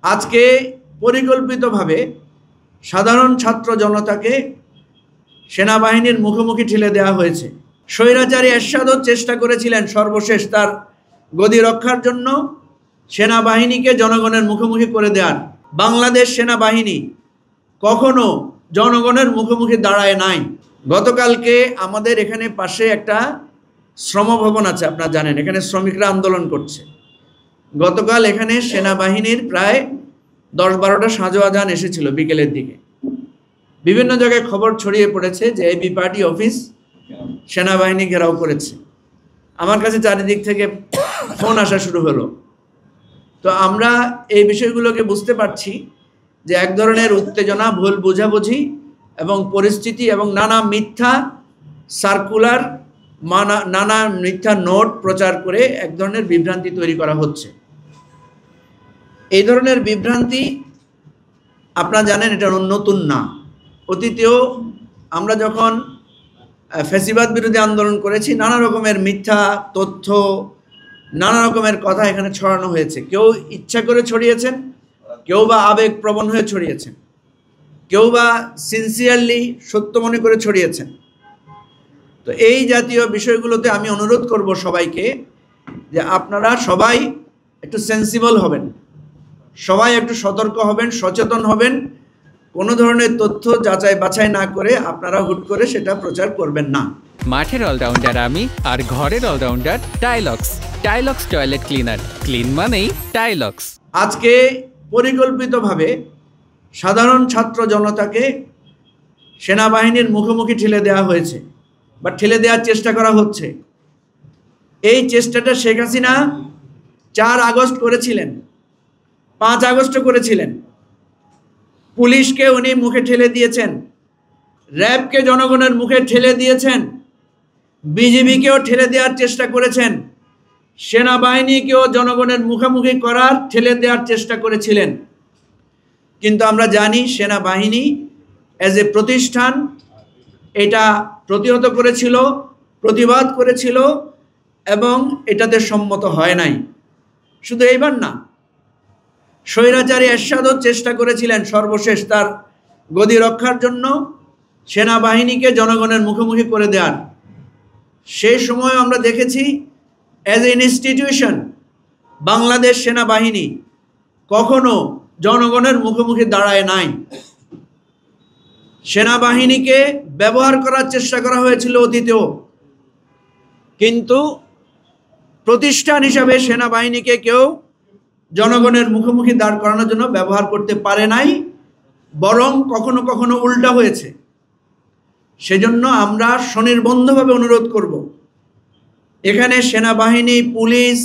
আজকে পরিকল্পিতভাবে সাধারণ ছাত্র জনতাকে সেনাবাহিনীর মুখোমুখি ঠেলে দেওয়া হয়েছে। স্বৈরাচারী এরশাদও চেষ্টা করেছিলেন সর্বশেষ তার গদি রক্ষার জন্য সেনাবাহিনীকে জনগণের মুখোমুখি করে দেওয়ার। বাংলাদেশ সেনাবাহিনী কখনো জনগণের মুখোমুখি দাঁড়ায় নাই। গতকালকে আমাদের এখানে পাশে একটা শ্রম ভবন আছে, আপনারা জানেন, এখানে শ্রমিকরা আন্দোলন করছে। গতকাল এখানে সেনাবাহিনীর প্রায় 10-12টা সাঁজো আজান এসেছিল বিকেলের দিকে। বিভিন্ন জায়গায় খবর ছড়িয়ে পড়েছে যে এবি পার্টি অফিস সেনাবাহিনী ঘেরাও করেছে। আমার কাছে চারিদিক থেকে ফোন আসা শুরু হলো। তো আমরা এই বিষয়গুলোকে বুঝতে পারছি যে এক ধরনের উত্তেজনা, ভুল বোঝাবুঝি এবং পরিস্থিতি এবং নানা মিথ্যা সার্কুলার, নানা মিথ্যা নোট প্রচার করে এক ধরনের বিভ্রান্তি তৈরি করা হচ্ছে। এই ধরনের বিভ্রান্তি আপনারা জানেন এটা নতুন না। অতীতেও আমরা যখন ফ্যাসিবাদ বিরোধী আন্দোলন করেছি নানা রকমের মিথ্যা তথ্য, নানা রকমের কথা এখানে ছড়ানো হয়েছে। কেউ ইচ্ছা করে ছড়িয়েছেন, কেউ বা আবেগপ্রবণ হয়ে ছড়িয়েছেন, কেউ বা সিনসিয়ারলি সত্য মনে করে ছড়িয়েছেন। তো এই জাতীয় বিষয়গুলোতে আমি অনুরোধ করব সবাইকে যে আপনারা সবাই একটু সেন্সিবল হবেন, সবাই একটু সতর্ক হবেন, সচেতন হবেন। কোনো ধরনের তথ্য যাচাই বাছাই না করে আপনারা হুট করে সেটা প্রচার করবেন না। মাঠের অলরাউন্ডার আমি, আর ঘরের all rounder Tylox. Tylox toilet cleaner, clean মানেই টাইলক্স। আজকে পরিকল্পিতভাবে সাধারণ ছাত্র জনতাকে সেনাবাহিনীর মুখোমুখি ঠেলে দেওয়া হয়েছে বা ঠেলে দেওয়ার চেষ্টা করা হচ্ছে। এই চেষ্টাটা শেখ হাসিনা 4 আগস্ট করেছিলেন, 5 আগস্ট করেছিলেন। পুলিশকে উনি মুখে ঠেলে দিয়েছেন, র্যাবকে জনগণের মুখে ঠেলে দিয়েছেন, বিজিবিকেও ঠেলে দেওয়ার চেষ্টা করেছেন, সেনাবাহিনীকেও জনগণের মুখোমুখি করার, ঠেলে দেওয়ার চেষ্টা করেছিলেন। কিন্তু আমরা জানি সেনাবাহিনী অ্যাজ এ প্রতিষ্ঠান এটা প্রতিহত করেছিল, প্রতিবাদ করেছিল এবং এটাতে সম্মত হয় নাই। শুধু এইবার না, স্বৈরাচারী এরশাদও চেষ্টা করেছিলেন সর্বশেষ তার গদি রক্ষার জন্য সেনাবাহিনীকে জনগণের মুখোমুখি করে দেওয়ার। সেই সময় আমরা দেখেছি অ্যাজ এ ইনস্টিটিউশন বাংলাদেশ সেনাবাহিনী কখনো জনগণের মুখোমুখি দাঁড়ায় নাই। সেনাবাহিনীকে ব্যবহার করার চেষ্টা করা হয়েছিল অতীতেও, কিন্তু প্রতিষ্ঠান হিসাবে সেনাবাহিনীকে কেউ জনগণের মুখোমুখি দাঁড় করানোর জন্য ব্যবহার করতে পারে নাই, বরং কখনো কখনো উল্টা হয়েছে। সেজন্য আমরা স্বনির্বন্ধভাবে অনুরোধ করব, এখানে সেনাবাহিনী, পুলিশ,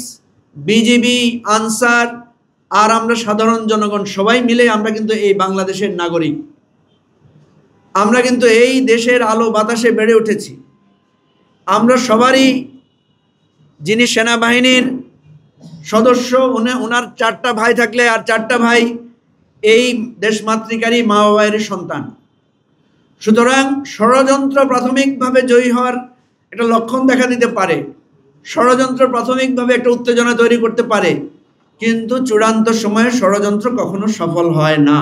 বিজিবি, আনসার আর আমরা সাধারণ জনগণ সবাই মিলে আমরা কিন্তু এই বাংলাদেশের নাগরিক। আমরা কিন্তু এই দেশের আলো বাতাসে বেড়ে উঠেছি। আমরা সবারই, যিনি সেনাবাহিনীর সদস্য ওনার 4টা ভাই থাকলে আর 4টা ভাই এই দেশমাতৃকারী মা বাবার সন্তান। সুতরাং ষড়যন্ত্র প্রাথমিকভাবে জয়ী হওয়ার একটা লক্ষণ দেখা দিতে পারে, ষড়যন্ত্র প্রাথমিকভাবে একটা উত্তেজনা তৈরি করতে পারে, কিন্তু চূড়ান্ত সময়ে ষড়যন্ত্র কখনো সফল হয় না।